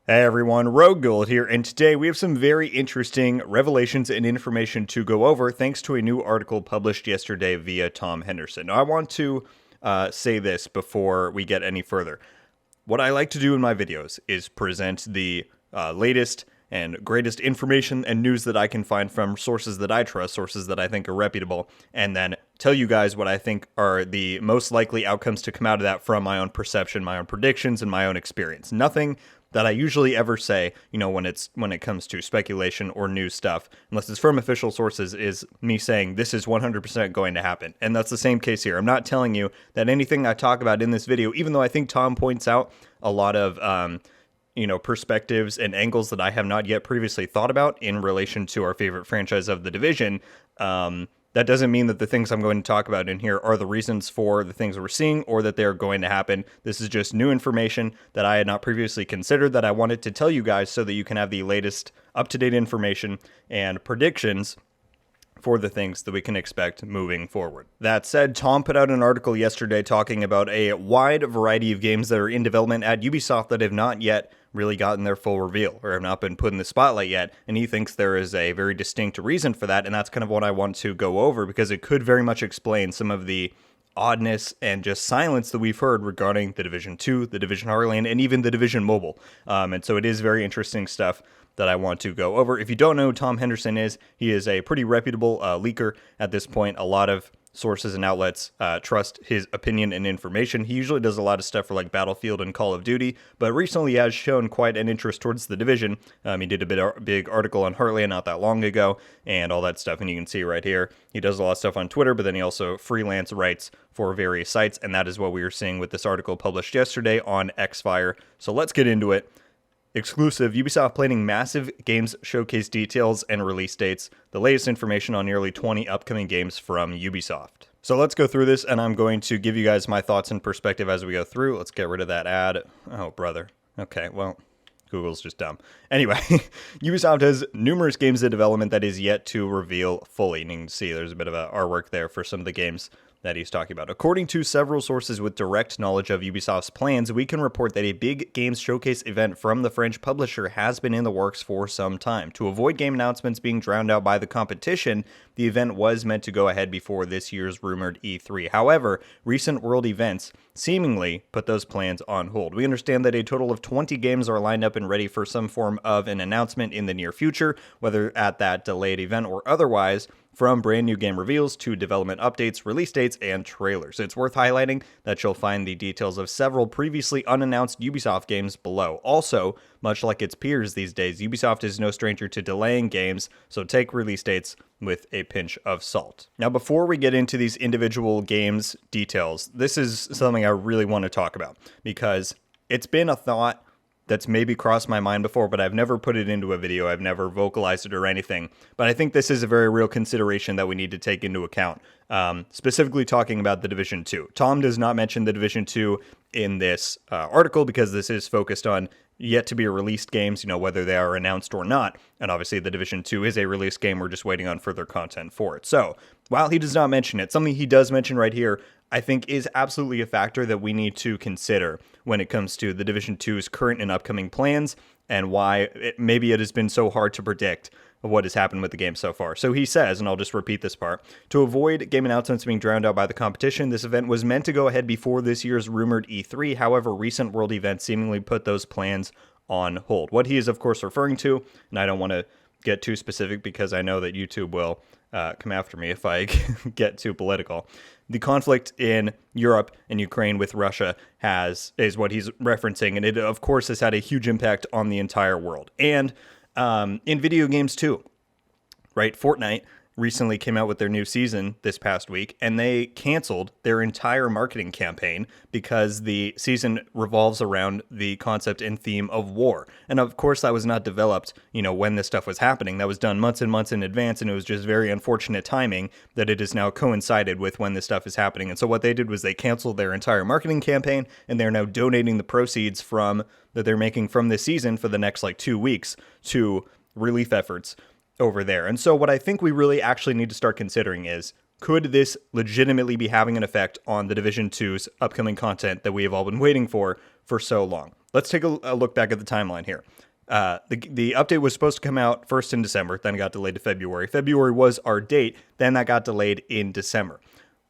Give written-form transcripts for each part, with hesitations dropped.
Hey everyone, RogueGold here, and today we have some very interesting revelations and information to go over thanks to a new article published yesterday via Tom Henderson. Now, I want to say this before we get any further. What I like to do in my videos is present the latest and greatest information and news that I can find from sources that I trust, sources that I think are reputable, and then tell you guys what I think are the most likely outcomes to come out of that from my own perception, my own predictions, and my own experience. Nothing that I usually ever say, when it comes to speculation or news stuff, unless it's from official sources, is me saying this is 100% going to happen. And that's the same case here. I'm not telling you that anything I talk about in this video, even though I think Tom points out a lot of perspectives and angles that I have not yet previously thought about in relation to our favorite franchise of The Division, that doesn't mean that the things I'm going to talk about in here are the reasons for the things we're seeing or that they're going to happen. This is just new information that I had not previously considered that I wanted to tell you guys so that you can have the latest up-to-date information and predictions for the things that we can expect moving forward. That said, Tom put out an article yesterday talking about a wide variety of games that are in development at Ubisoft that have not yet really gotten their full reveal or have not been put in the spotlight yet, and he thinks there is a very distinct reason for that, and that's kind of what I want to go over because it could very much explain some of the oddness and just silence that we've heard regarding The Division 2, The Division Heartland, and even The Division Mobile. And so it is very interesting stuff that I want to go over. If you don't know who Tom Henderson is, he is a pretty reputable leaker at this point. A lot of sources and outlets trust his opinion and information. He usually does a lot of stuff for like Battlefield and Call of Duty, but recently has shown quite an interest towards The Division. He did a big article on Heartland not that long ago and all that stuff, and you can see right here. He does a lot of stuff on Twitter, but then he also freelance writes for various sites, and that is what we were seeing with this article published yesterday on Xfire. So let's get into it. Exclusive, Ubisoft planning massive games showcase details and release dates. The latest information on nearly 20 upcoming games from Ubisoft. So let's go through this, and I'm going to give you guys my thoughts and perspective as we go through. Let's get rid of that ad. Oh, brother. Okay, well, Google's just dumb. Anyway, Ubisoft has numerous games in development that is yet to reveal fully. And you can see there's a bit of artwork there for some of the games that he's talking about. According to several sources with direct knowledge of Ubisoft's plans, we can report that a big games showcase event from the French publisher has been in the works for some time. To avoid game announcements being drowned out by the competition, the event was meant to go ahead before this year's rumored E3. However, recent world events seemingly put those plans on hold. We understand that a total of 20 games are lined up and ready for some form of an announcement in the near future, whether at that delayed event or otherwise, from brand new game reveals to development updates, release dates, and trailers. It's worth highlighting that you'll find the details of several previously unannounced Ubisoft games below. Also, much like its peers these days, Ubisoft is no stranger to delaying games, so take release dates with a pinch of salt. Now, before we get into these individual games details, this is something I really want to talk about because it's been a thought that's maybe crossed my mind before, but I've never put it into a video. I've never vocalized it or anything. But I think this is a very real consideration that we need to take into account, specifically talking about The Division 2. Tom does not mention The Division 2 in this article because this is focused on yet to be released games, whether they are announced or not. And obviously The Division 2 is a released game. We're just waiting on further content for it. So while he does not mention it, something he does mention right here, I think is absolutely a factor that we need to consider when it comes to The Division 2's current and upcoming plans and why maybe it has been so hard to predict what has happened with the game so far. So he says, and I'll just repeat this part, to avoid game announcements being drowned out by the competition, this event was meant to go ahead before this year's rumored E3. However, recent world events seemingly put those plans on hold. What he is, of course, referring to, and I don't want to get too specific because I know that YouTube will come after me if I get too political. The conflict in Europe and Ukraine with Russia is what he's referencing, and it, of course, has had a huge impact on the entire world. And in video games, too, right? Fortnite recently came out with their new season this past week, and they canceled their entire marketing campaign because the season revolves around the concept and theme of war. And of course, that was not developed, when this stuff was happening. That was done months and months in advance, and it was just very unfortunate timing that it has now coincided with when this stuff is happening. And so what they did was they canceled their entire marketing campaign, and they're now donating the proceeds that they're making from this season for the next 2 weeks to relief efforts over there. And so what I think we really actually need to start considering is, could this legitimately be having an effect on The Division 2's upcoming content that we have all been waiting for so long? let's take a look back at the timeline here. The update was supposed to come out first in December, then it got delayed to February. February was our date, then that got delayed in December.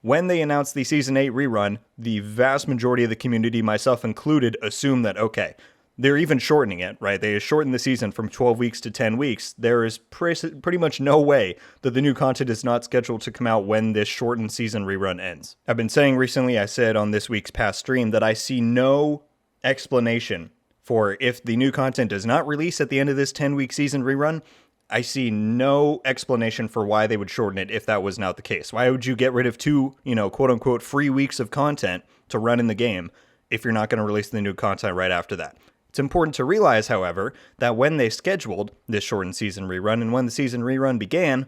When they announced the Season 8 rerun, the vast majority of the community, myself included, assumed that, okay, they're even shortening it, right? They shortened the season from 12 weeks to 10 weeks. There is pretty much no way that the new content is not scheduled to come out when this shortened season rerun ends. I've been saying recently, I said on this week's past stream, that I see no explanation for if the new content does not release at the end of this 10-week season rerun. I see no explanation for why they would shorten it if that was not the case. Why would you get rid of 2, quote-unquote free weeks of content to run in the game if you're not going to release the new content right after that? It's important to realize, however, that when they scheduled this shortened season rerun and when the season rerun began,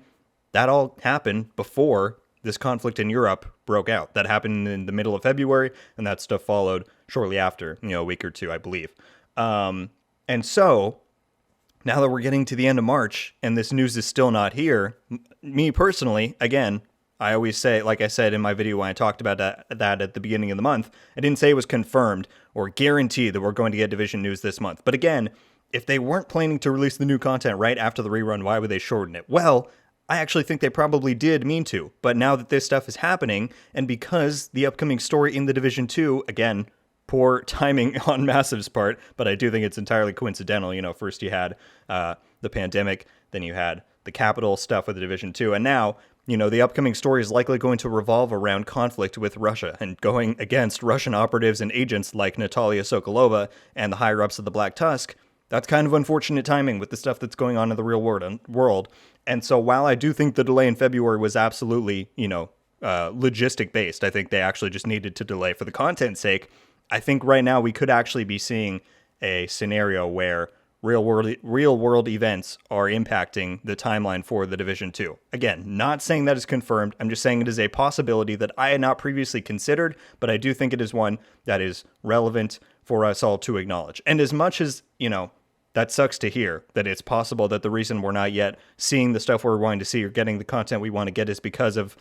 that all happened before this conflict in Europe broke out. That happened in the middle of February, and that stuff followed shortly after, a week or two, I believe. And so, now that we're getting to the end of March and this news is still not here, me personally, again, I always say, like I said in my video when I talked about that at the beginning of the month, I didn't say it was confirmed or guaranteed that we're going to get Division news this month. But again, if they weren't planning to release the new content right after the rerun, why would they shorten it? Well, I actually think they probably did mean to. But now that this stuff is happening, and because the upcoming story in the Division 2, again, poor timing on Massive's part, but I do think it's entirely coincidental. First you had the pandemic, then you had the capital stuff with the Division 2, and now, the upcoming story is likely going to revolve around conflict with Russia and going against Russian operatives and agents like Natalia Sokolova and the higher-ups of the Black Tusk. That's kind of unfortunate timing with the stuff that's going on in the real world. And so while I do think the delay in February was absolutely, logistic-based, I think they actually just needed to delay for the content's sake, I think right now we could actually be seeing a scenario where real world events are impacting the timeline for the Division 2. Again, not saying that is confirmed. I'm just saying it is a possibility that I had not previously considered, but I do think it is one that is relevant for us all to acknowledge. And as much as, that sucks to hear, that it's possible that the reason we're not yet seeing the stuff we're wanting to see or getting the content we want to get is because of,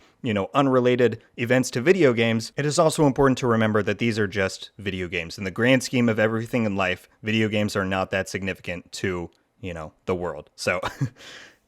unrelated events to video games. It is also important to remember that these are just video games. In the grand scheme of everything in life, video games are not that significant to, the world. So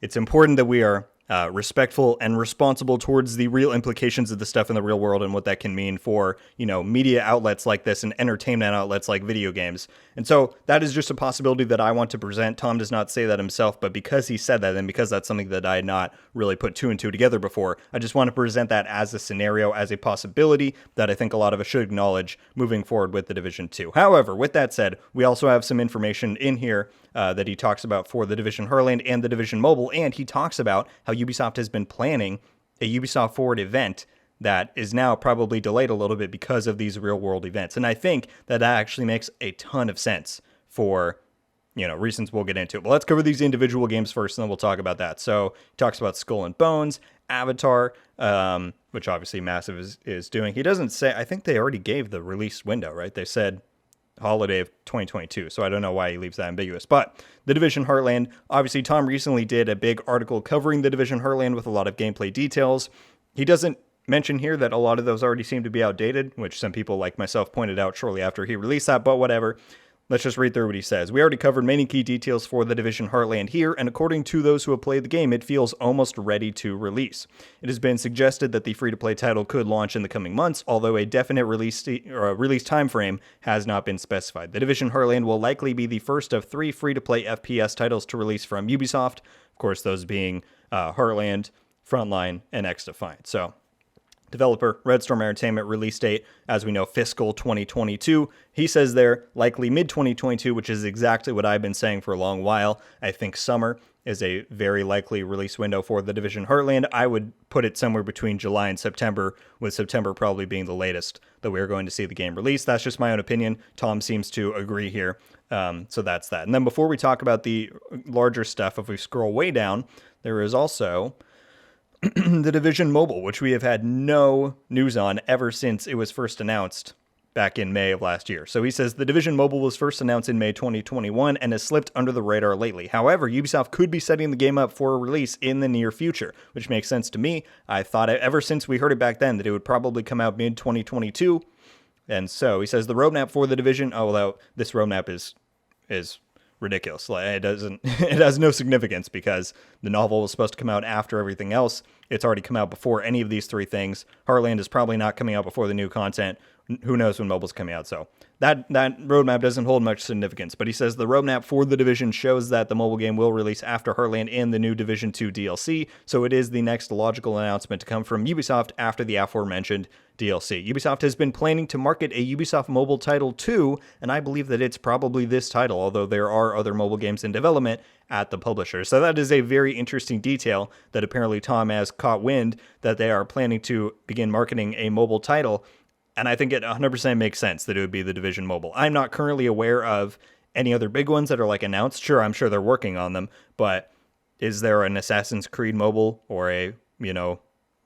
it's important that we are respectful and responsible towards the real implications of the stuff in the real world and what that can mean for, media outlets like this and entertainment outlets like video games. And so that is just a possibility that I want to present. Tom does not say that himself, but because he said that and because that's something that I had not really put 2 and 2 together before, I just want to present that as a scenario, as a possibility that I think a lot of us should acknowledge moving forward with the Division 2. However, with that said, we also have some information in here that he talks about for the Division Heartland and the Division Mobile, and he talks about how Ubisoft has been planning a Ubisoft Forward event that is now probably delayed a little bit because of these real-world events. And I think that actually makes a ton of sense for, reasons we'll get into. But let's cover these individual games first, and then we'll talk about that. So he talks about Skull and Bones, Avatar, which obviously Massive is doing. He doesn't say, I think they already gave the release window, right? They said holiday of 2022, so I don't know why he leaves that ambiguous. But the Division Heartland, obviously Tom recently did a big article covering the Division Heartland with a lot of gameplay details. He doesn't mention here that a lot of those already seem to be outdated, which some people like myself pointed out shortly after he released that, but whatever. Let's just read through what he says. We already covered many key details for the Division Heartland here, and according to those who have played the game, it feels almost ready to release. It has been suggested that the free-to-play title could launch in the coming months, although a definite release time frame has not been specified. The Division Heartland will likely be the first of 3 free-to-play FPS titles to release from Ubisoft, of course those being Heartland, Frontline, and X-Defiant. So, developer, Red Storm Entertainment, release date, as we know, fiscal 2022. He says there, likely mid-2022, which is exactly what I've been saying for a long while. I think summer is a very likely release window for the Division Heartland. I would put it somewhere between July and September, with September probably being the latest that we're going to see the game released. That's just my own opinion. Tom seems to agree here. So that's that. And then before we talk about the larger stuff, if we scroll way down, there is also the Division Mobile, which we have had no news on ever since it was first announced back in May of last year. So he says the Division Mobile was first announced in May 2021 and has slipped under the radar lately. However, Ubisoft could be setting the game up for a release in the near future, which makes sense to me. I thought ever since we heard it back then that it would probably come out mid-2022. And so he says the roadmap for The Division, although this roadmap is ridiculous. Like, it has no significance because the novel was supposed to come out after everything else. It's already come out before any of these three things. Heartland is probably not coming out before the new content. Who knows when mobile's coming out? So that roadmap doesn't hold much significance. But he says the roadmap for The Division shows that the mobile game will release after Heartland and the new Division 2 DLC. So it is the next logical announcement to come from Ubisoft after the aforementioned DLC. Ubisoft has been planning to market a Ubisoft mobile title too, and I believe that it's probably this title, although there are other mobile games in development at the publisher. So that is a very interesting detail that apparently Tom has caught wind that they are planning to begin marketing a mobile title, and I think it 100% makes sense that it would be the Division Mobile. I'm not currently aware of any other big ones that are like announced. Sure, I'm sure they're working on them, but is there an Assassin's Creed mobile or a,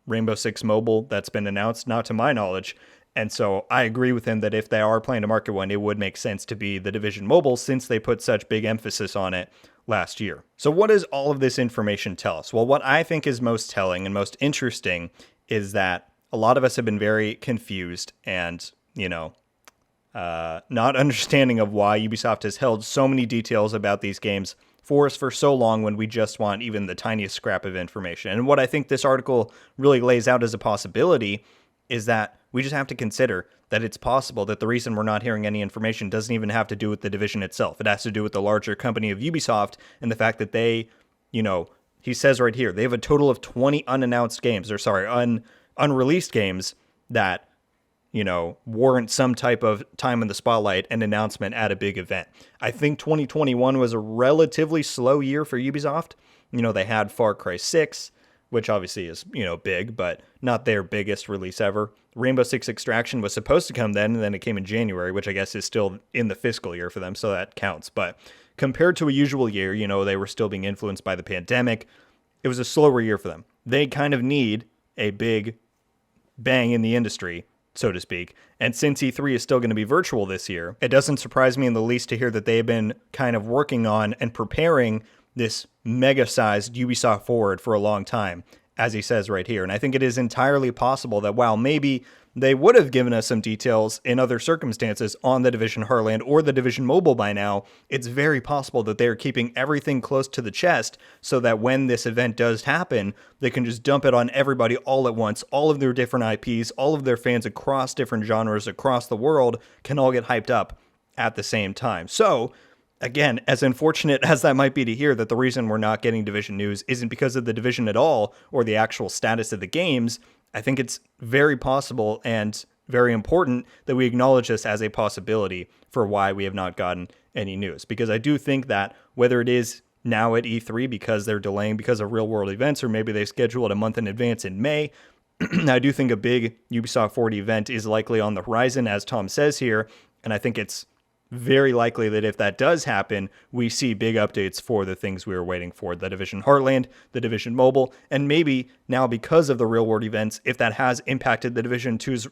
Rainbow Six mobile that's been announced? Not to my knowledge. And so I agree with him that if they are planning to market one, it would make sense to be the Division Mobile since they put such big emphasis on it last year. So what does all of this information tell us? Well, what I think is most telling and most interesting is that a lot of us have been very confused and, not understanding of why Ubisoft has held so many details about these games for us for so long when we just want even the tiniest scrap of information. And what I think this article really lays out as a possibility is that we just have to consider that it's possible that the reason we're not hearing any information doesn't even have to do with the division itself. It has to do with the larger company of Ubisoft and the fact that they, he says right here, they have a total of 20 unannounced games, unreleased games that, warrant some type of time in the spotlight and announcement at a big event. I think 2021 was a relatively slow year for Ubisoft. They had Far Cry 6, which obviously is, big, but not their biggest release ever. Rainbow Six Extraction was supposed to come then, and then it came in January, which I guess is still in the fiscal year for them, so that counts. But compared to a usual year, they were still being influenced by the pandemic. It was a slower year for them. They kind of need a big bang in the industry, so to speak. And since E3 is still going to be virtual this year, it doesn't surprise me in the least to hear that they've been kind of working on and preparing this mega-sized Ubisoft Forward for a long time, as he says right here. And I think it is entirely possible that while maybe they would have given us some details in other circumstances on the Division Heartland or the Division Mobile by now, it's very possible that they're keeping everything close to the chest so that when this event does happen, they can just dump it on everybody all at once. All of their different IPs, all of their fans across different genres across the world can all get hyped up at the same time. So, again, as unfortunate as that might be to hear that the reason we're not getting Division news isn't because of the Division at all or the actual status of the games, I think it's very possible and very important that we acknowledge this as a possibility for why we have not gotten any news. Because I do think that whether it is now at E3 because they're delaying because of real world events, or maybe they schedule it a month in advance in May, I do think a big Ubisoft Forward event is likely on the horizon, as Tom says here, and I think it's very likely that if that does happen, we see big updates for the things we were waiting for, the Division Heartland, the Division Mobile, and maybe now because of the real-world events, if that has impacted the Division 2's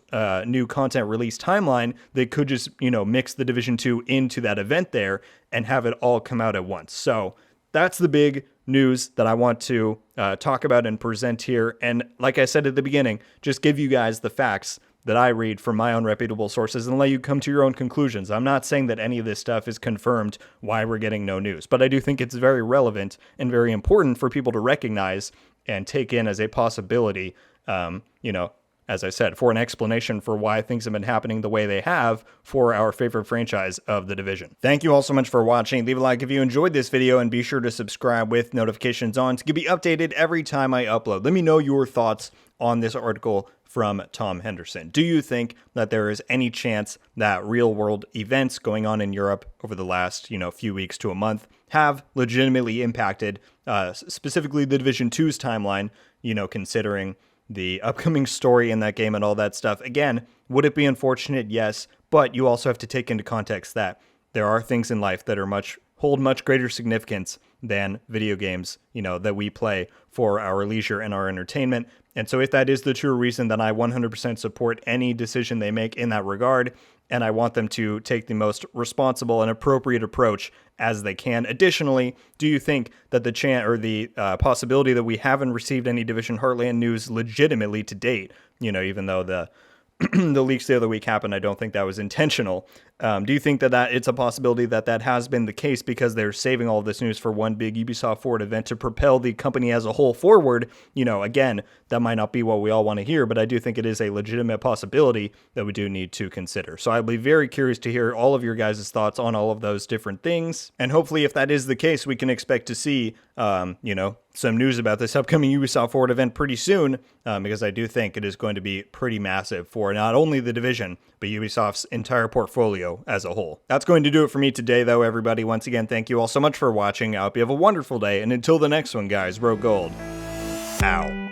new content release timeline, they could just, mix the Division 2 into that event there and have it all come out at once. So that's the big news that I want to talk about and present here. And like I said at the beginning, just give you guys the facts that I read from my own reputable sources and let you come to your own conclusions. I'm not saying that any of this stuff is confirmed why we're getting no news, but I do think it's very relevant and very important for people to recognize and take in as a possibility, as I said, for an explanation for why things have been happening the way they have for our favorite franchise of The Division. Thank you all so much for watching. Leave a like if you enjoyed this video and be sure to subscribe with notifications on to be updated every time I upload. Let me know your thoughts on this article from Tom Henderson. Do you think that there is any chance that real world events going on in Europe over the last, few weeks to a month have legitimately impacted specifically the Division 2's timeline, considering the upcoming story in that game and all that stuff? Again, would it be unfortunate? Yes, but you also have to take into context that there are things in life that hold much greater significance than video games, that we play for our leisure and our entertainment. And so if that is the true reason, then I 100% support any decision they make in that regard, and I want them to take the most responsible and appropriate approach as they can. Additionally, do you think that the possibility that we haven't received any Division Heartland news legitimately to date, even though the the leaks the other week happened, I don't think that was intentional. Do you think that it's a possibility that has been the case because they're saving all of this news for one big Ubisoft Forward event to propel the company as a whole forward? Again, that might not be what we all want to hear, but I do think it is a legitimate possibility that we do need to consider. So I'll be very curious to hear all of your guys' thoughts on all of those different things. And hopefully, if that is the case, we can expect to see, some news about this upcoming Ubisoft Forward event pretty soon, because I do think it is going to be pretty massive for not only the division, but Ubisoft's entire portfolio as a whole. That's going to do it for me today, though, everybody. Once again, thank you all so much for watching. I hope you have a wonderful day, and until the next one, guys, RogueGold. Ow.